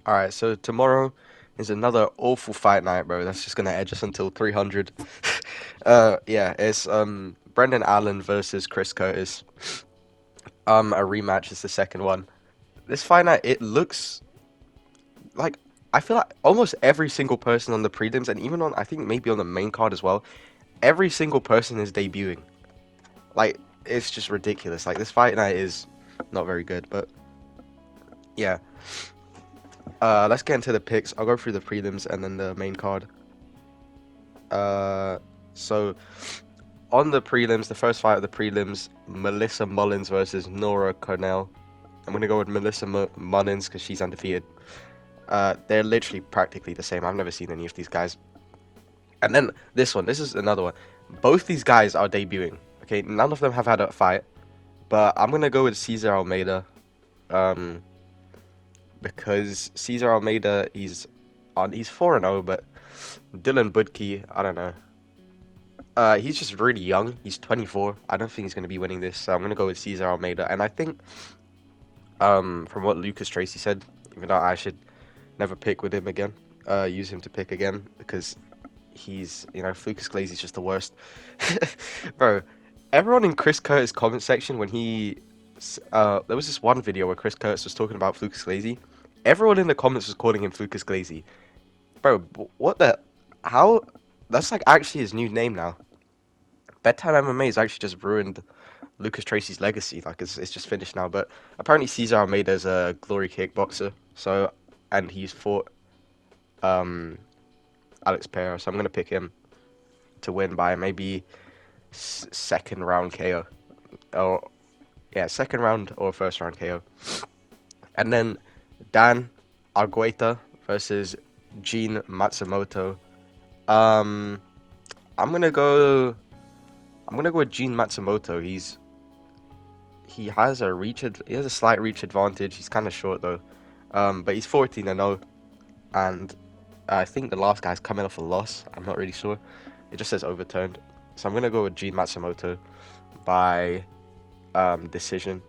Alright, so tomorrow is another awful fight night, bro. That's just gonna edge us until 300. Yeah, it's Brendan Allen versus Chris Curtis. A rematch is the second one. This fight night, it looks like I feel like almost every single person on the prelims and even on I think maybe on the main card as well, every single person is debuting. Like it's just ridiculous. Like this fight night is not very good, but yeah. Let's get into the picks. I'll go through the prelims and then the main card. So on the prelims, the first fight of the prelims, Melissa Mullins versus Nora Cornell. I'm gonna go with Melissa Mullins because she's undefeated. They're literally practically the same. I've never seen any of these guys. And then this is another one. Both these guys are debuting. Okay, none of them have had a fight, but I'm gonna go with Cesar Almeida. Um, because Cesar Almeida he's 4-0, but Dylan Budke, I don't know. He's just really young. He's 24. I don't think he's going to be winning this, so I'm going to go with Cesar Almeida. And I think, from what Lucas Tracy said, even though I should never pick with him again, use him to pick again because flukas glazy's just the worst. Bro, everyone in Chris Curtis' comment section when there was this one video where Chris Curtis was talking about flukas glazy. Everyone in the comments was calling him flukas glazy. Bro, what the? How? That's like actually his new name now. Bedtime MMA has actually just ruined Lucas Tracy's legacy. Like it's just finished now. But apparently Cesar Almeida is a glory kickboxer. So and he's fought um Alex Pereira. So I'm gonna pick him to win by maybe second round KO. Or yeah, second round or first round KO. And then Dan Argueta versus Gene Matsumoto. Um, I'm gonna go. I'm gonna go with Gene Matsumoto. He has he has a slight reach advantage. He's kind of short though. But he's 14-0, and I think the last guy's coming off a loss. I'm not really sure. It just says overturned. So I'm gonna go with Gene Matsumoto by decision.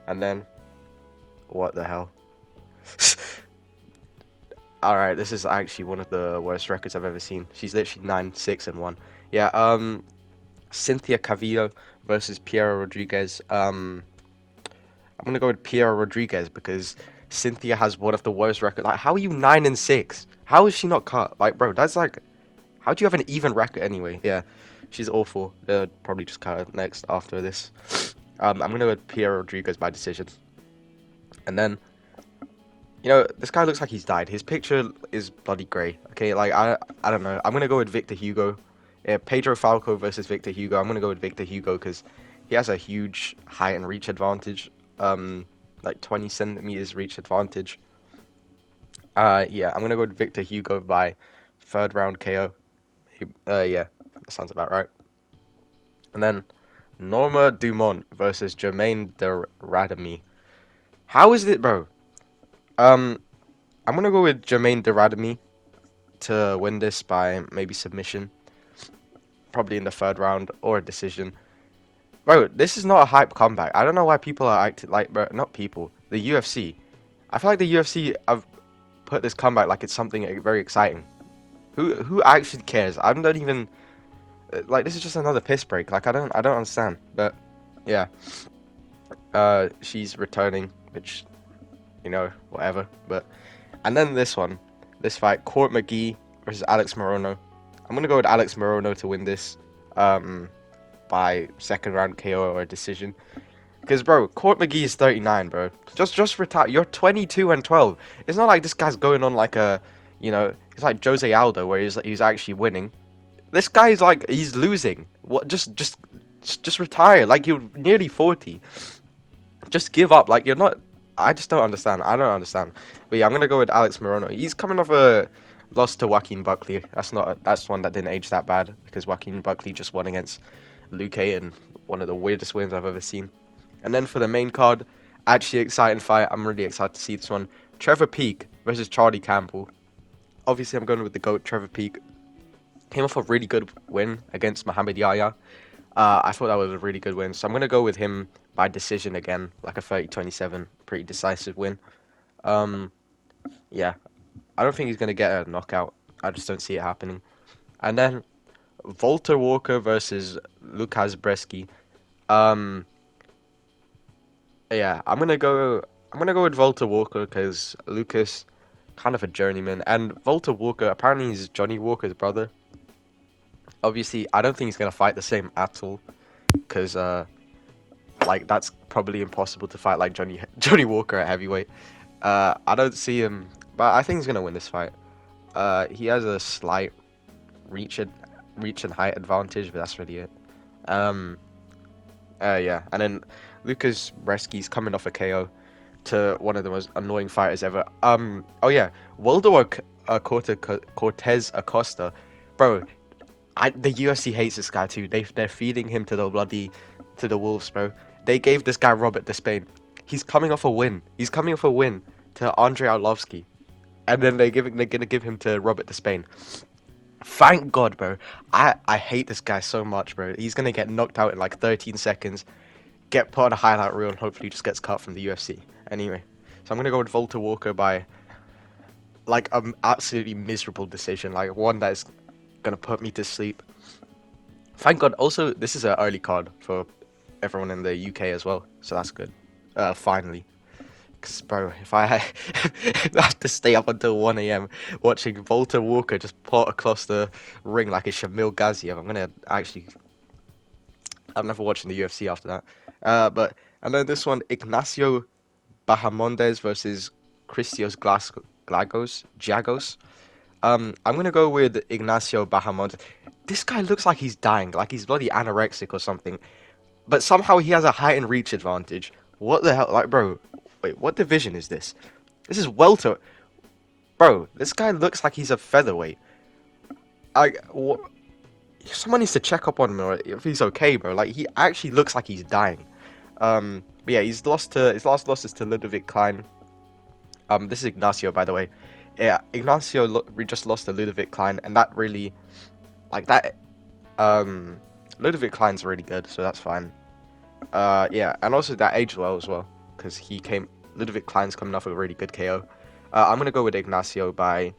And then what the hell? All right, this is actually one of the worst records I've ever seen. She's literally 9-6-1. Yeah. Cynthia Cavillo versus Piera Rodriguez. I'm gonna go with Piera Rodriguez because Cynthia has one of the worst records. Like, how are you 9-6? How is she not cut? Like, bro, that's like, how do you have an even record anyway? Yeah, she's awful. They'll probably just cut her next after this. I'm gonna go with Piera Rodriguez by decision. And then, this guy looks like he's died. His picture is bloody grey. Okay, like I don't know. I'm gonna go with Victor Hugo. Yeah, Pedro Falco versus Victor Hugo. I'm gonna go with Victor Hugo because he has a huge height and reach advantage. Like 20 centimeters reach advantage. Yeah, I'm gonna go with Victor Hugo by third round KO. Yeah, that sounds about right. And then Norma Dumont versus Jermaine de Radamy. How is it, bro? Um, I'm gonna go with Jermaine de Radamy to win this by maybe submission, probably in the third round or a decision. Bro, this is not a hype comeback. I don't know why people are acting like, bro, not people, the UFC. I feel like the UFC have put this comeback like it's something very exciting. Who actually cares? I don't even like this is just another piss break. Like I don't understand. But yeah, she's returning, which whatever. But and then this fight, Court McGee versus Alex Morono. I'm gonna go with Alex Morono to win this. By second round KO or a decision. Because, bro, Court McGee is 39, bro. Just retire. You're 22-12. It's not like this guy's going on like it's like Jose Aldo where he's actually winning. This guy's like he's losing. What? Just retire. Like you're nearly 40. Just give up. Like you're not. I just don't understand. I don't understand. But yeah, I'm gonna go with Alex Morono. He's coming off a loss to Joaquin Buckley. That's one that didn't age that bad because Joaquin Buckley just won against Luke and one of the weirdest wins I've ever seen. And then for the main card, actually exciting fight. I'm really excited to see this one. Trevor Peek versus Charlie Campbell. Obviously, I'm going with the GOAT, Trevor Peek. Came off a really good win against Muhammad Yahya. I thought that was a really good win. So I'm going to go with him by decision again, like a 30-27. Pretty decisive win. Yeah, I don't think he's gonna get a knockout. I just don't see it happening. And then Walter Walker versus Lukas Breski. Um, yeah, I'm gonna go with Walter Walker because Lucas, kind of a journeyman, and Walter Walker apparently he's Johnny Walker's brother. Obviously, I don't think he's gonna fight the same at all because like that's probably impossible to fight like Johnny Walker at heavyweight. I don't see him, but I think he's gonna win this fight. He has a slight reach and reach and height advantage, but that's really it. Um, yeah, and then Lucas Breski's coming off a KO to one of the most annoying fighters ever. Oh yeah, Cortez Acosta, bro. The UFC hates this guy too. They're feeding him to the wolves, bro. They gave this guy Robert Despain. He's coming off a win. He's coming off a win to Andrei Arlovsky, and then they're gonna give him to Robert Despain. Thank God, bro. I hate this guy so much, bro. He's gonna get knocked out in like 13 seconds, get put on a highlight reel, and hopefully just gets cut from the UFC. Anyway, so I'm gonna go with Walter Walker by like an absolutely miserable decision, like one that is gonna put me to sleep. Thank God. Also, this is an early card for everyone in the UK as well, so that's good. Finally. Cause bro, if I have to stay up until 1 a.m. watching Walter Walker just pot across the ring like a Shamil Gaziev, I'm never watching the UFC after that. But and then this one, Ignacio Bahamondes versus Christios Giagos. I'm gonna go with Ignacio Bahamondes. This guy looks like he's dying, like he's bloody anorexic or something. But somehow he has a height and reach advantage. What the hell? Like, bro, wait, what division is this? This is welter. Bro, this guy looks like he's a featherweight. What? Someone needs to check up on him or if he's okay, bro. Like, he actually looks like he's dying. But yeah, his last loss is to Ludovic Klein. This is Ignacio, by the way. Yeah, we just lost to Ludovic Klein, and that really, like that. Ludovic Klein's really good, so that's fine. Yeah, and also that aged well as well, because Ludovic Klein's coming off a really good KO. I'm gonna go with Ignacio by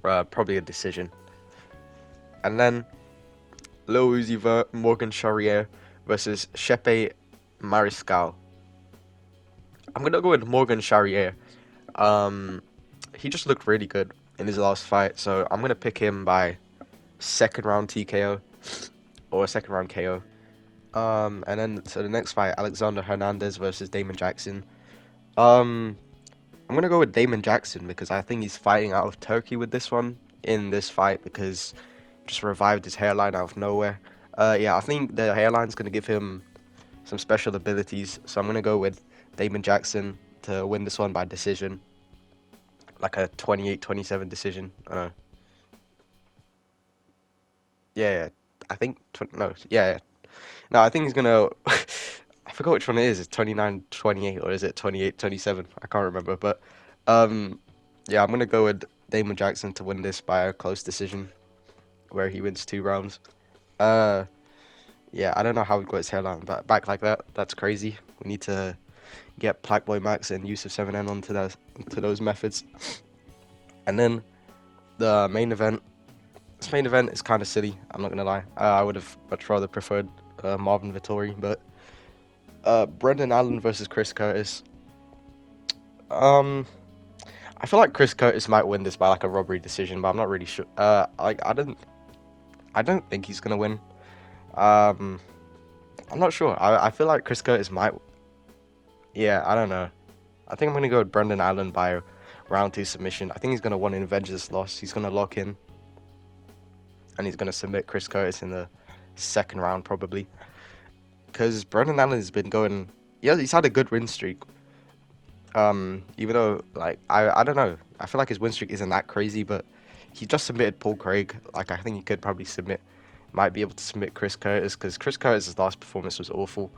probably a decision. And then Lil Uzi Morgan Charrier versus Shepe Mariscal. I'm gonna go with Morgan Charrier. He just looked really good in his last fight, so I'm gonna pick him by second round TKO or a second round KO. And then so the next fight, Alexander Hernandez versus Damon Jackson. I'm gonna go with Damon Jackson because I think he's fighting out of Turkey with this one in this fight because just revived his hairline out of nowhere. Yeah, I think the hairline's gonna give him some special abilities, so I'm gonna go with Damon Jackson to win this one by decision, like a 28-27 decision. Yeah, I think no, yeah. No, I think he's gonna. I forgot which one it is. It's 29-28 or is it 28-27? I can't remember. But yeah, I'm gonna go with Damon Jackson to win this by a close decision, where he wins 2 rounds. Uh, yeah, I don't know how he got his hairline back like that. That's crazy. We need to get Black Boy Max and Yusuf 7N onto those methods. And then the main event. This main event is kind of silly. I'm not gonna lie. I would have much rather preferred Marvin Vittori, but Brendan Allen versus Chris Curtis. I feel like Chris Curtis might win this by like a robbery decision, but I'm not really sure. I don't think he's gonna win. I'm not sure. I feel like Chris Curtis might. Yeah, I don't know. I think I'm gonna go with Brendan Allen by round 2 submission. I think he's gonna want to avenge this loss. He's gonna lock in, and he's gonna submit Chris Curtis in the second round probably. Because Brendan Allen has been going. Yeah, he's had a good win streak. Even though like I don't know. I feel like his win streak isn't that crazy, but he just submitted Paul Craig. Like I think he could probably might be able to submit Chris Curtis because Chris Curtis' last performance was awful.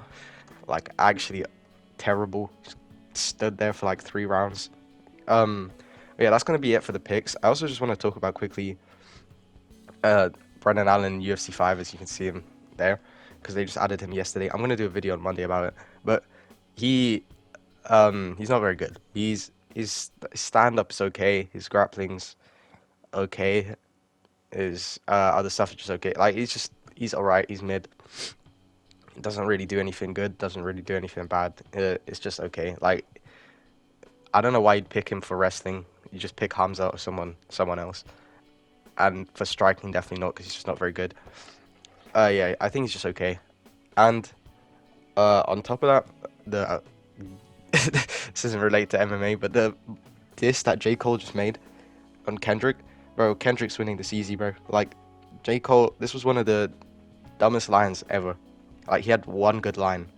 Like actually terrible. Stood there for like 3 rounds. Yeah, that's gonna be it for the picks. I also just want to talk about quickly Brendan Allen UFC 5, as you can see him there, because they just added him yesterday. I'm gonna do a video on Monday about it, but he's not very good. He's his stand up is okay. His grappling's okay. His other stuff is just okay. Like he's alright. He's mid. Doesn't really do anything good. Doesn't really do anything bad. It's just okay. Like I don't know why you'd pick him for wrestling. You just pick Hamza or someone else. And for striking, definitely not because he's just not very good. Yeah, I think he's just okay. And on top of that, the this doesn't relate to MMA, but the diss that J Cole just made on Kendrick, bro. Kendrick's winning this easy, bro. Like J Cole, this was one of the dumbest lines ever. Like he had one good line,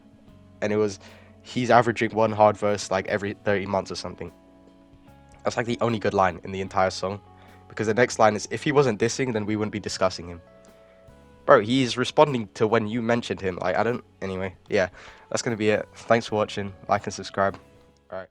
and it was he's averaging one hard verse like every 30 months or something. That's like the only good line in the entire song, because the next line is if he wasn't dissing, then we wouldn't be discussing him. Bro, he's responding to when you mentioned him. Like I don't. Anyway, yeah, that's gonna be it. Thanks for watching. Like and subscribe. All right.